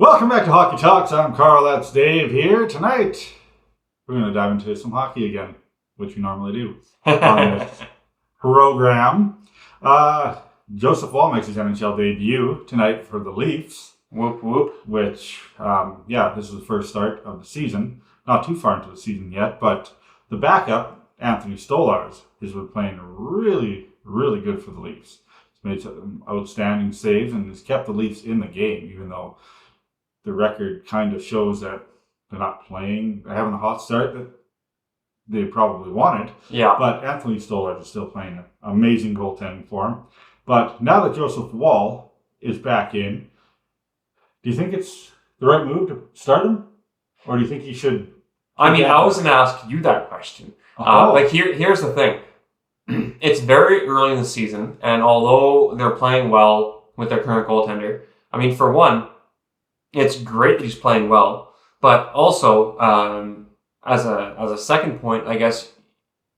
Welcome back to Hockey Talks. I'm Carl, that's Dave here. Tonight, we're going to dive into some hockey again, which we normally do on this program. Joseph Woll makes his NHL debut tonight for the Leafs. Whoop, whoop. Which, this is the first start of the season. Not too far into the season yet, but the backup, Anthony Stolarz, has been playing really, really good for the Leafs. He's made some outstanding saves and has kept the Leafs in the game, even though the record kind of shows that they're not having a hot start that they probably wanted. Yeah. But Anthony Stolarz is still playing an amazing goaltending for him. But now that Joseph Woll is back in, do you think it's the right move to start him? Or do you think he should... I was going to ask you that question. Here's the thing. It's very early in the season, and although they're playing well with their current goaltender, for one, it's great that he's playing well, but also, as a second point, I guess,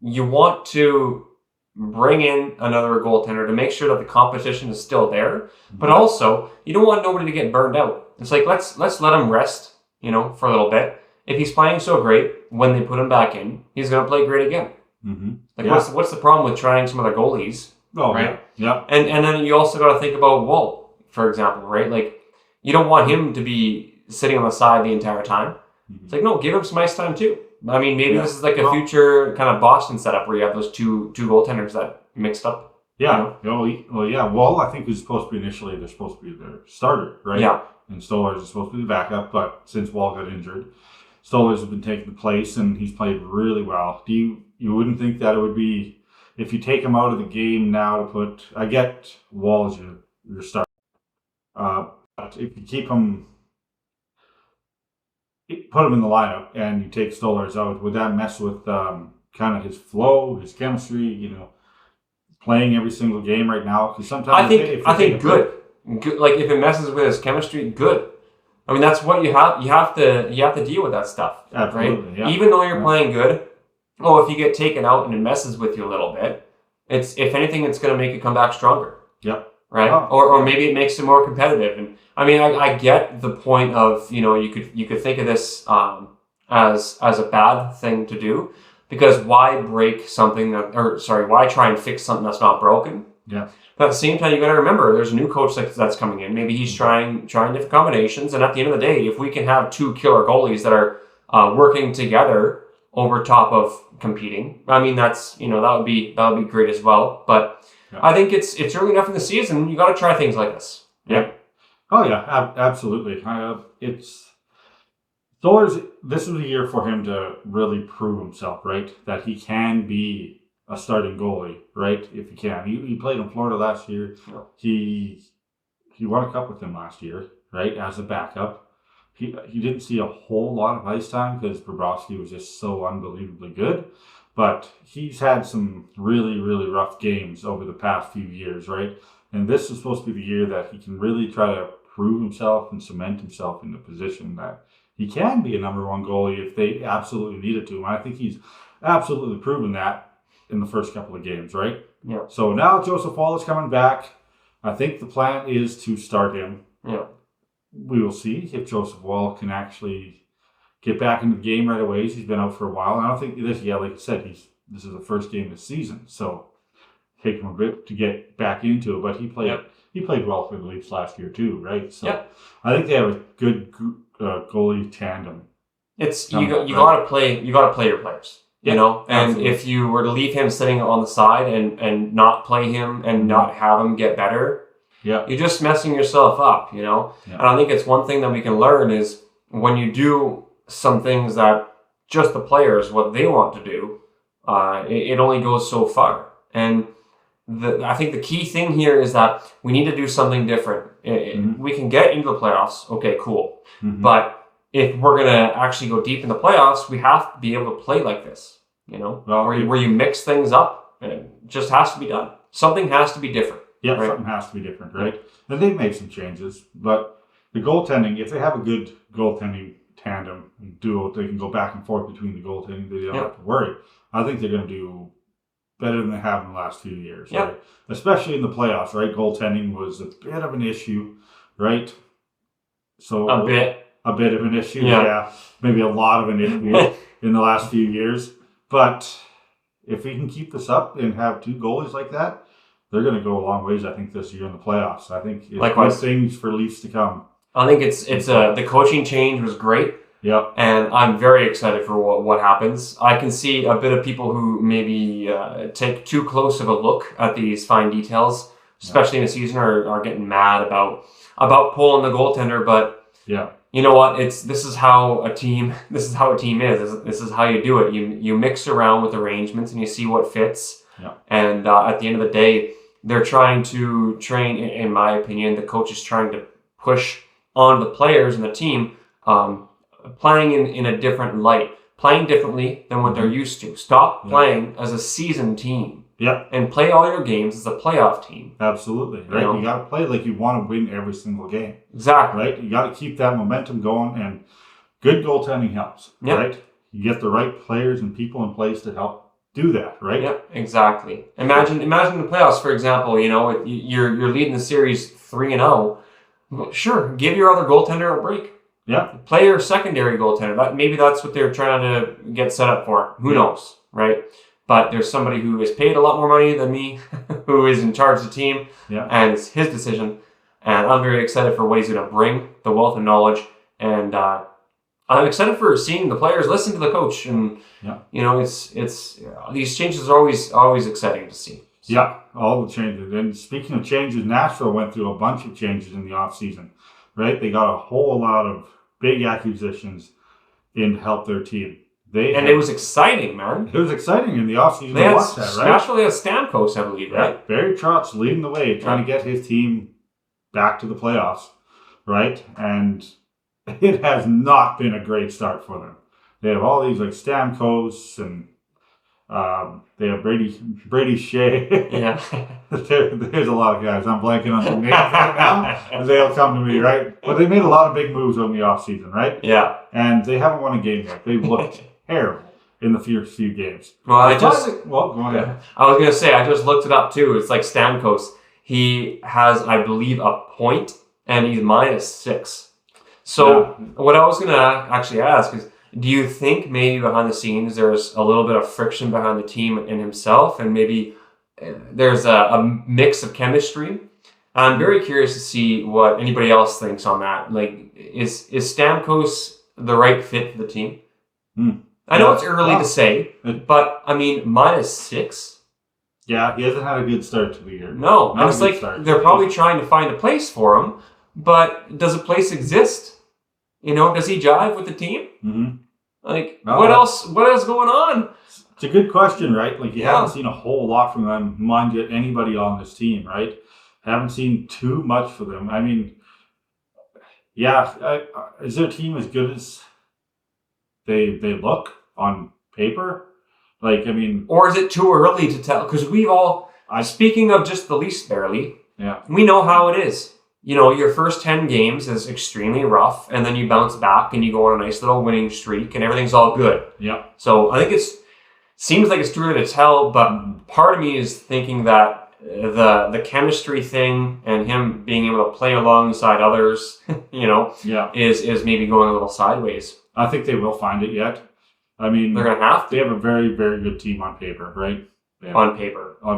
you want to bring in another goaltender to make sure that the competition is still there, but also, you don't want nobody to get burned out. It's like, let's let him rest, for a little bit. If he's playing so great, when they put him back in, he's going to play great again. Mm-hmm. What's the problem with trying some other goalies? Oh, right? Yeah. And then you also got to think about Woll, for example, right? Like, you don't want him to be sitting on the side the entire time. Mm-hmm. It's like, no, give him some ice time too. Maybe this is like a future kind of Boston setup where you have those two goaltenders that mixed up. Yeah. Woll, I think, was supposed to be initially, they're supposed to be their starter, right? Yeah. And Stolarz is supposed to be the backup, but since Woll got injured, Stolarz has been taking the place, and he's played really well. You wouldn't think that it would be, if you take him out of the game now to put, I get Woll as your starter. But if you keep him, put him in the lineup and you take Stolarz out, would that mess with kind of his flow, his chemistry, playing every single game right now? Because sometimes I think good. Like, if it messes with his chemistry, good. That's what you have to deal with that stuff. Absolutely, right? Yeah. Even though you're playing good, if you get taken out and it messes with you a little bit, if anything, it's going to make you come back stronger. Yep. Right? Oh. Or maybe it makes it more competitive. And I get the point of, you could think of this as a bad thing to do, because why break something why try and fix something that's not broken? Yeah. But at the same time, you got to remember, there's a new coach that's coming in. Maybe he's trying different combinations. And at the end of the day, if we can have two killer goalies that are working together over top of competing, that's that would be great as well. But yeah. I think it's early enough in the season. You got to try things like this. Yeah. Oh yeah, absolutely. Stolarz. This was a year for him to really prove himself, right? That he can be a starting goalie, right? If he can. He played in Florida last year. Yeah. He won a cup with them last year, right? As a backup. He didn't see a whole lot of ice time because Bobrovsky was just so unbelievably good. But he's had some really, really rough games over the past few years, right? And this is supposed to be the year that he can really try to prove himself and cement himself in the position that he can be a number one goalie if they absolutely needed to. And I think he's absolutely proven that in the first couple of games, right? Yeah. So now Joseph Woll is coming back. I think the plan is to start him. Yeah. We will see if Joseph Woll can actually get back into the game right away. He's been out for a while. And I don't think like you said, this is the first game of the season. So take him a bit to get back into it. But he played well for the Leafs last year too, right? So I think they have a good goalie tandem. You got to play your players. And absolutely. If you were to leave him sitting on the side and not play him and not have him get better, you're just messing yourself up, Yeah. And I think it's one thing that we can learn is when you do some things that just the players, what they want to do, it only goes so far. And I think the key thing here is that we need to do something different. We can get into the playoffs, okay, cool. Mm-hmm. But if we're going to actually go deep in the playoffs, we have to be able to play like this, where you mix things up, and it just has to be done. Something has to be different. Yeah, right? Something has to be different, right? And they've made some changes, but the goaltending, if they have a good goaltending tandem and duo, they can go back and forth between the goaltending, they don't have to worry. I think they're going to do better than they have in the last few years, right? Especially in the playoffs, right? Goaltending was a bit of an issue, right? So a bit of an issue. Yeah. Maybe a lot of an issue in the last few years. But if we can keep this up and have 2 goalies like that, they're going to go a long ways, I think, this year in the playoffs. I think it's good things for Leafs to come. I think it's the coaching change was great. Yep. And I'm very excited for what happens. I can see a bit of people who maybe take too close of a look at these fine details, especially in a season, are getting mad about pulling the goaltender. But you know what? This is how a team is. This is how you do it. You mix around with arrangements and you see what fits. Yeah. And at the end of the day, they're trying to train. In my opinion, the coach is trying to push on the players and the team. Playing in a different light, playing differently than what they're used to. Stop playing as a seasoned team. Yeah. And play all your games as a playoff team. Absolutely. Right. You got to play like you want to win every single game. Exactly. Right. You got to keep that momentum going, and good goaltending helps. Yep. Right. You get the right players and people in place to help do that. Right. Yeah. Exactly. Imagine the playoffs, for example. You're leading the series 3-0. Sure, give your other goaltender a break. Yeah. Play your secondary goaltender. Maybe that's what they're trying to get set up for. Who knows, right? But there's somebody who is paid a lot more money than me, who is in charge of the team, and it's his decision. And I'm very excited for what he's going to bring, the wealth of knowledge. And I'm excited for seeing the players listen to the coach. And, it's these changes are always exciting to see. So. Yeah, all the changes. And speaking of changes, Nashville went through a bunch of changes in the offseason. Right? They got a whole lot of big acquisitions in to help their team. It was exciting, man. It was exciting in the offseason to watch that, right? Nashville had Stamkos, I believe, right? Yeah, Barry Trotz leading the way, trying to get his team back to the playoffs, right? And it has not been a great start for them. They have all these like Stamkos and they have Brady Shea. Yeah. There's a lot of guys. I'm blanking on some names right now. They'll come to me, right? But they made a lot of big moves in the offseason, right? Yeah. And they haven't won a game yet. They've looked terrible in the first few games. Well, go ahead. I was going to say, I just looked it up too. It's like Stamkos. He has, I believe, a point, and he's -6. So what I was going to actually ask is, do you think maybe behind the scenes there's a little bit of friction behind the team and himself, and maybe there's a mix of chemistry? I'm very curious to see what anybody else thinks on that. Like, is Stamkos the right fit for the team? I know it's early to say, but I mean, -6. Yeah, he hasn't had a good start to the year. No, and it's like they're probably trying to find a place for him, but does a place exist? Does he jive with the team? Mm-hmm. Like, what else going on? It's a good question, right? Like, you haven't seen a whole lot from them, mind you, anybody on this team, right? Haven't seen too much for them. I mean, is their team as good as they look on paper? Like, I mean... Or is it too early to tell? Because speaking of just the Leafs barely, Yeah. We know how it is. You know, your first 10 games is extremely rough, and then you bounce back and you go on a nice little winning streak, and everything's all good. Yeah. So I think seems like it's too early to tell, but part of me is thinking that the chemistry thing and him being able to play alongside others, you know, is maybe going a little sideways. I think they will find it yet. I mean, they're gonna have to. They have a very, very good team on paper, right? On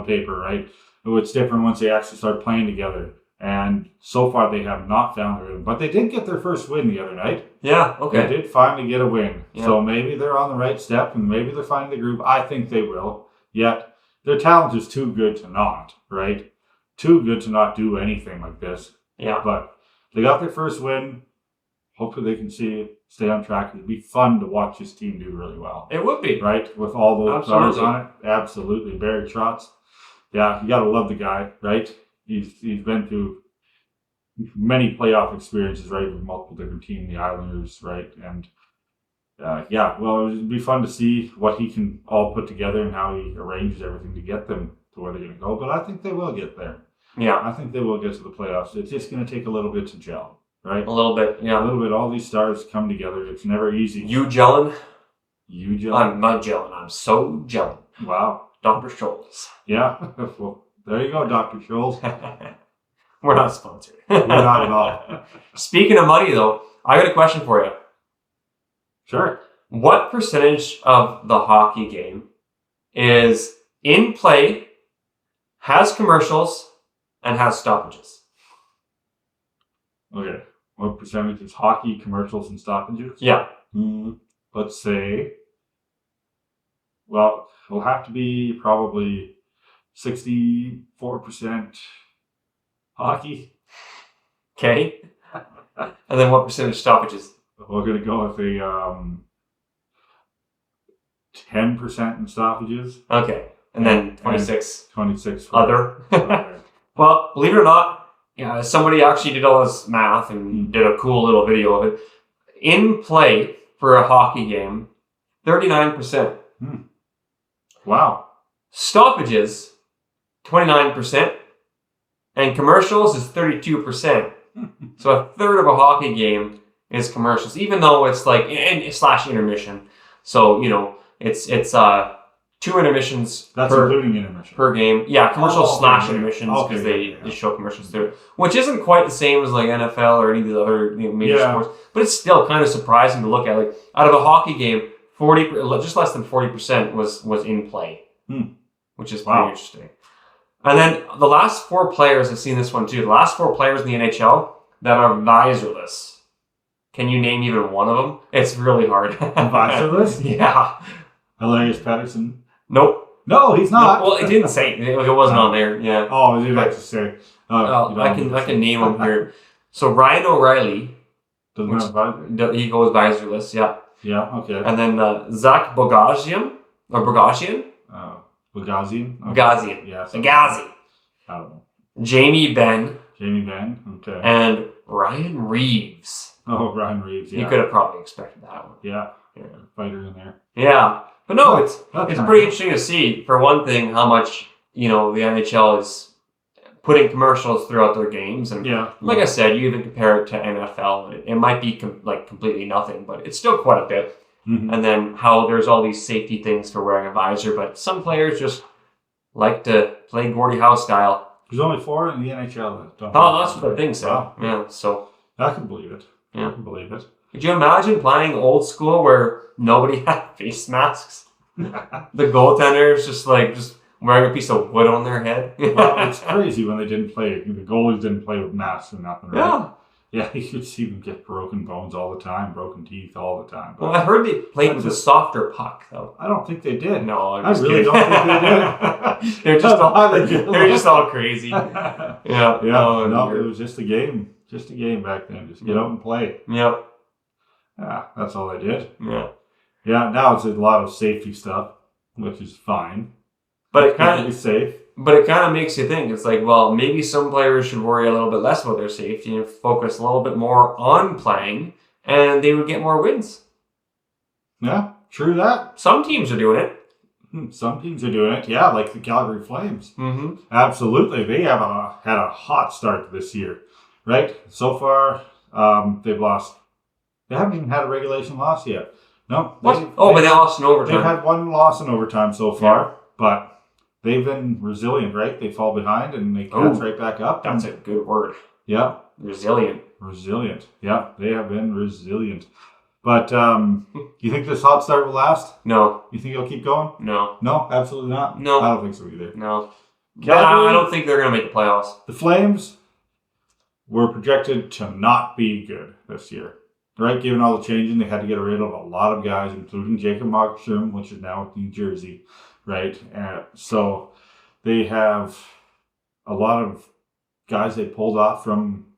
paper, right? It's different once they actually start playing together. And so far, they have not found the rhythm. But they did get their first win the other night. Yeah, okay. They did finally get a win. Yeah. So maybe they're on the right step, and maybe they're finding the groove. I think they will. Yet, their talent is too good to not, right? Too good to not do anything like this. Yeah. But they got their first win. Hopefully they can stay on track. It'd be fun to watch this team do really well. It would be. Right? With all those stars on it. Absolutely. Barry Trotz. Yeah, you got to love the guy, right? He's been through many playoff experiences, right, with multiple different teams, the Islanders, right? And, well, it'd be fun to see what he can all put together and how he arranges everything to get them to where they're going to go. But I think they will get there. Yeah. I think they will get to the playoffs. It's just going to take a little bit to gel, right? A little bit, yeah. A little bit. All these stars come together. It's never easy. You gelling? You gelling? I'm not gelling. I'm so gelling. Wow. Dr. Scholes. Yeah. Well, there you go, Dr. Scholes. We're not sponsored. We're not at all. Speaking of money, though, I got a question for you. Sure. What percentage of the hockey game is in play, has commercials, and has stoppages? Okay. What percentage is hockey, commercials, and stoppages? Yeah. Let's say, well, it'll have to be probably 64% hockey. Okay. And then what percentage stoppages? We're going to go with a 10% in stoppages. Okay. And then 26. 26 other. Well, believe it or not, somebody actually did all this math and did a cool little video of it. In play for a hockey game, 39%. Wow. Stoppages, 29%. And commercials is 32%. So a third of a hockey game is commercials, even though it's like slash intermission. So, it's 2 intermissions. That's including intermission per game. Yeah, commercials slash intermissions because they show commercials through, which isn't quite the same as like NFL or any of the other major sports. But it's still kind of surprising to look at. Like out of a hockey game, just less than 40% was in play, which is pretty interesting. And then the last 4 players, I've seen this one too. The last 4 players in the NHL that are visorless. Can you name even one of them? It's really hard. Visorless? Yeah. Elias Pettersson. Nope. No, he's not. No, well, it didn't say. It wasn't on there. Yeah. Oh, it did actually say. I can name them here. So Ryan O'Reilly. Doesn't have visor? He goes visorless. Yeah. Yeah. Okay. And then Zach Bogosian or Bogosian. Bogosian. Bogosian. Yeah. Bogosian. I don't know. Jamie Benn. Okay. And Ryan Reeves. Oh, Ryan Reeves. Yeah. You could have probably expected that one. Yeah. Fighter in there. Yeah. But no, it's pretty interesting to see, for one thing, how much, the NHL is putting commercials throughout their games. And like I said, you even compare it to NFL, it might be completely nothing, but it's still quite a bit. And then how there's all these safety things for wearing a visor, but some players just like to play Gordie Howe style. There's only 4 in the NHL. That's what I think so. Wow. Yeah, so. I can believe it. Yeah. I can believe it. Could you imagine playing old school where nobody had face masks? The goaltenders just wearing a piece of wood on their head. Well, it's crazy when they didn't play. The goalies didn't play with masks and nothing, right? Yeah, you could see them get broken bones all the time, broken teeth all the time. But I heard they played with a softer puck, though. I don't think they did. No, I really don't think they did. they're just all crazy. Yeah. No, it was just a game. Just a game back then. Just get out and play. Yep. Yeah, that's all they did. Yeah. Yeah, now it's a lot of safety stuff, which is fine. But it kind of safe. But it kind of makes you think. It's like, well, maybe some players should worry a little bit less about their safety and focus a little bit more on playing, and they would get more wins. Yeah, true that. Some teams are doing it. Some teams are doing it. Yeah, like the Calgary Flames. Mm-hmm. Absolutely, they have had a hot start this year, right? So far, they've lost. They haven't even had a regulation loss yet. No. But they lost in overtime. They've had 1 loss in overtime so far, but they've been resilient, right? They fall behind and they catch right back up. That's a good word. Yeah. Resilient. Yeah, they have been resilient. But you think this hot start will last? No. You think it'll keep going? No. No, absolutely not. No. I don't think so either. No. Calgary, I don't think they're going to make the playoffs. The Flames were projected to not be good this year. Right, given all the changing, they had to get rid of a lot of guys, including Jacob Markstrom, which is now with New Jersey, right? So they have a lot of guys they pulled off from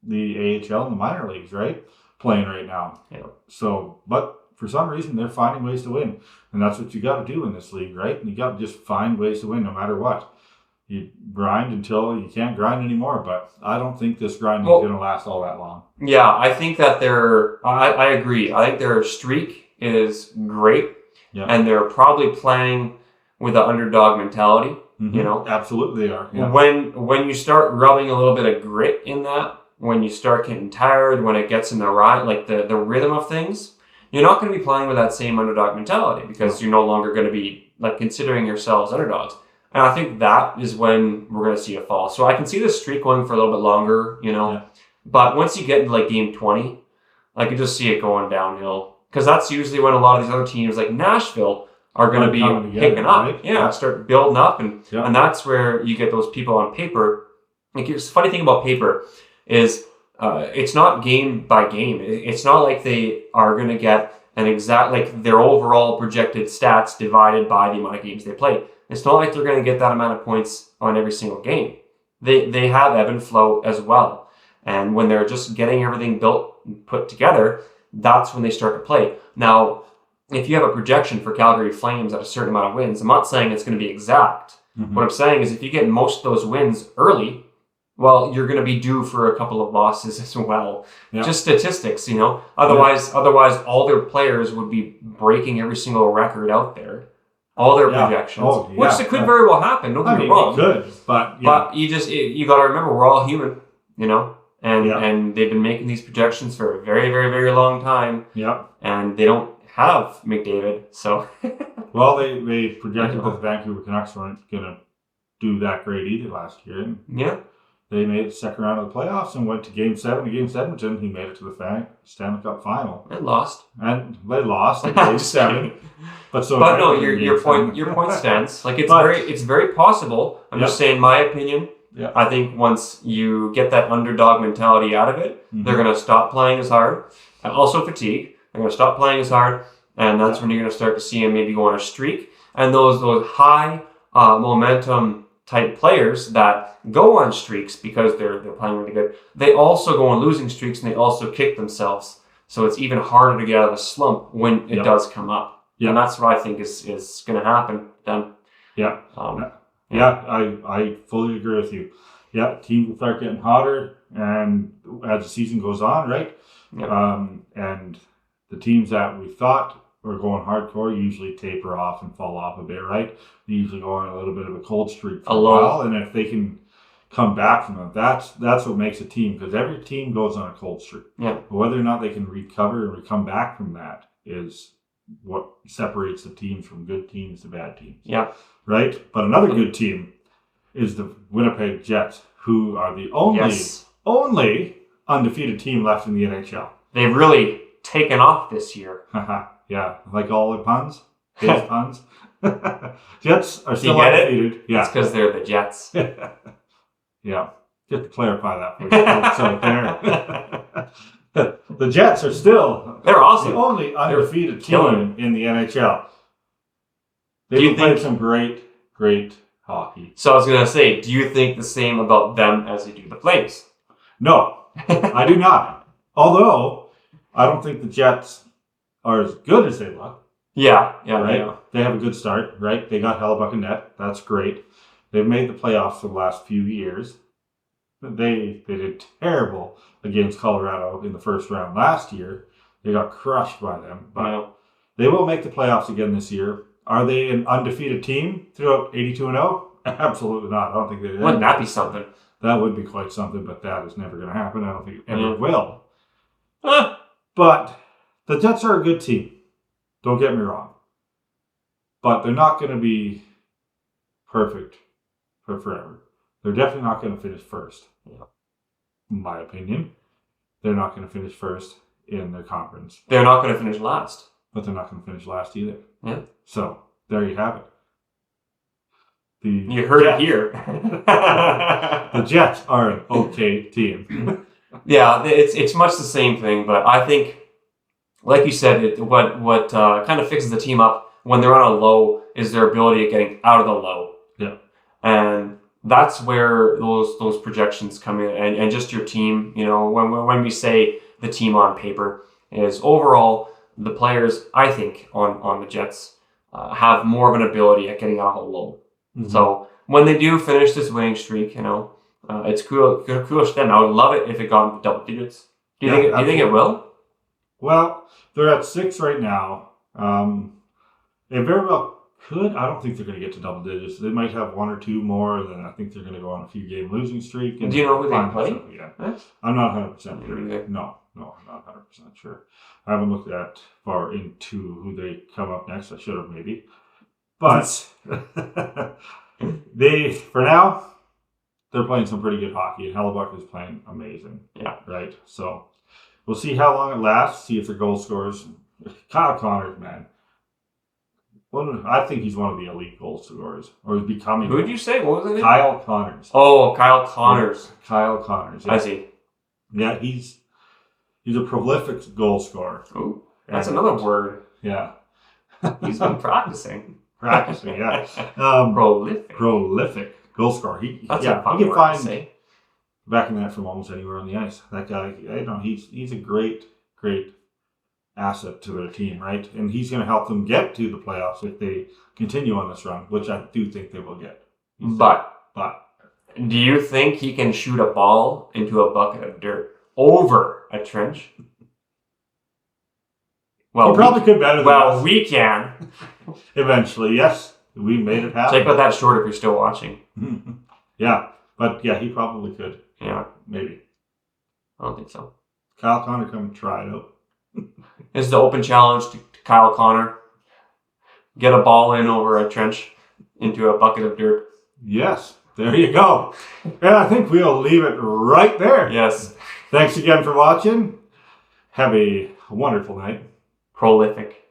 the AHL and the minor leagues, right? Playing right now. Yeah. So, but for some reason, they're finding ways to win. And that's what you got to do in this league, right? You got to just find ways to win no matter what. You grind until you can't grind anymore, but I don't think this grinding is going to last all that long. Yeah, I think that I agree. I think their streak is great, and they're probably playing with an underdog mentality, Absolutely they are. Yeah. When you start rubbing a little bit of grit in that, when you start getting tired, when it gets in the rhythm of things, you're not going to be playing with that same underdog mentality because you're no longer going to be considering yourselves underdogs. And I think that is when we're going to see a fall. So I can see the streak going for a little bit longer, But once you get into like game 20, I can just see it going downhill. Because that's usually when a lot of these other teams like Nashville are going to be picking up. Right? Yeah, start building up. And that's where you get those people on paper. Like, the funny thing about paper is it's not game by game. It's not like they are going to get an exact, like their overall projected stats divided by the amount of games they play. It's not like they're going to get that amount of points on every single game. They have ebb and flow as well. And when they're just getting everything built and put together, that's when they start to play. Now, if you have a projection for Calgary Flames at a certain amount of wins, I'm not saying it's going to be exact. Mm-hmm. What I'm saying is if you get most of those wins early, well, you're going to be due for a couple of losses as well. Yeah. Just statistics, Otherwise, all their players would be breaking every single record out there. All their projections, which it could very well happen. Don't get me wrong. It could, but you got to remember we're all human, and they've been making these projections for a very, very, very long time. Yep. And they don't have McDavid, so. Well, they projected that the Vancouver Canucks weren't going to do that great either last year. And they made the second round of the playoffs and went to Game 7 against Edmonton. He made it to the Stanley Cup final. And lost. And they lost in Game 7. But no, your point stands. Like it's very possible. I'm just saying my opinion. Yeah. I think once you get that underdog mentality out of it, they're going to stop playing as hard. And also fatigue. They're going to stop playing as hard, and that's when you're going to start to see them maybe go on a streak. And those high momentum type players that go on streaks because they're playing really good, they also go on losing streaks and they also kick themselves. So it's even harder to get out of the slump when it does come up. Yeah. And that's what I think is going to happen then. Yeah. I fully agree with you. Yeah, teams will start getting hotter and as the season goes on, right? Yeah. And the teams that we thought were going hardcore usually taper off and fall off a bit, right? They usually go on a little bit of a cold streak for a while, and if they can come back from it, that's what makes a team, because every team goes on a cold streak. Yeah. But whether or not they can recover and come back from that is what separates the teams from good teams to bad teams. Yeah. Right? But another good team is the Winnipeg Jets, who are the only undefeated team left in the NHL. They've really taken off this year. Yeah, like all the puns. Base puns. Jets are still undefeated. Yeah. It's because they're the Jets. Yeah. Just to clarify that for you. So the Jets are still they're awesome. The only undefeated team in the NHL. They've played some great hockey. So I was going to say, do you think the same about them as you do the Flames? No, I do not. Although, I don't think the Jets are as good as they look. Yeah. They have a good start, right? They got Hellebuck and net. That's great. They've made the playoffs for the last few years. They did terrible against Colorado in the first round last year. They got crushed by them. But they will make the playoffs again this year. Are they an undefeated team throughout 82-0? Absolutely not. I don't think they did. Wouldn't that be something? That would be quite something, but that is never going to happen. I don't think it ever will. But the Jets are a good team. Don't get me wrong. But they're not going to be perfect for forever. They're definitely not going to finish first. Yeah. In my opinion. They're not going to finish first in their conference. They're not going to finish last. But they're not going to finish last either. Yeah. So, there you have it. You heard it here. The Jets are an okay team. Yeah, it's much the same thing, but I think, like you said, what kind of fixes the team up when they're on a low is their ability of getting out of the low. Yeah. And that's where those projections come in, and just your team. When we say the team on paper is overall the players, I think on the Jets have more of an ability at getting out of the low. Mm-hmm. So when they do finish this winning streak, it's cool to them. I would love it if it got into double digits. Do you think it will? Well, they're at 6 right now. They very well could. I don't think they're going to get to double digits. They might have 1 or 2 more, and then I think they're going to go on a few game losing streak. And do you know who they play? I'm not 100% sure. No, I'm not 100% sure. I haven't looked that far into who they come up next. I should have maybe. But For now, they're playing some pretty good hockey, and Hellebuck is playing amazing. Yeah. Right? So we'll see how long it lasts, see if their goal scorers. Kyle Connors, man. I think he's one of the elite goal scorers, or is becoming. Who did you say? What was it? Kyle Connors. Oh, Kyle Connors. Yeah. Kyle Connors. Yeah. I see. Yeah, he's a prolific goal scorer. Oh, that's another word. Yeah. He's been practicing. Yeah. Prolific goal scorer. That's a fun word to say. Backing that from almost anywhere on the ice. That guy, he's a great asset to their team, right? And he's going to help them get to the playoffs if they continue on this run, which I do think they will get. But do you think he can shoot a ball into a bucket of dirt over a trench? Well, he probably could better than us. We can. Eventually, yes. We made it happen. Check out that short if you're still watching. Yeah. But yeah, he probably could. Yeah. Maybe. I don't think so. Kyle Connor, come try it out. This is the open challenge to Kyle Connor. Get a ball in over a trench into a bucket of dirt. Yes. There you go. And I think we'll leave it right there. Yes. Thanks again for watching. Have a wonderful night. Prolific.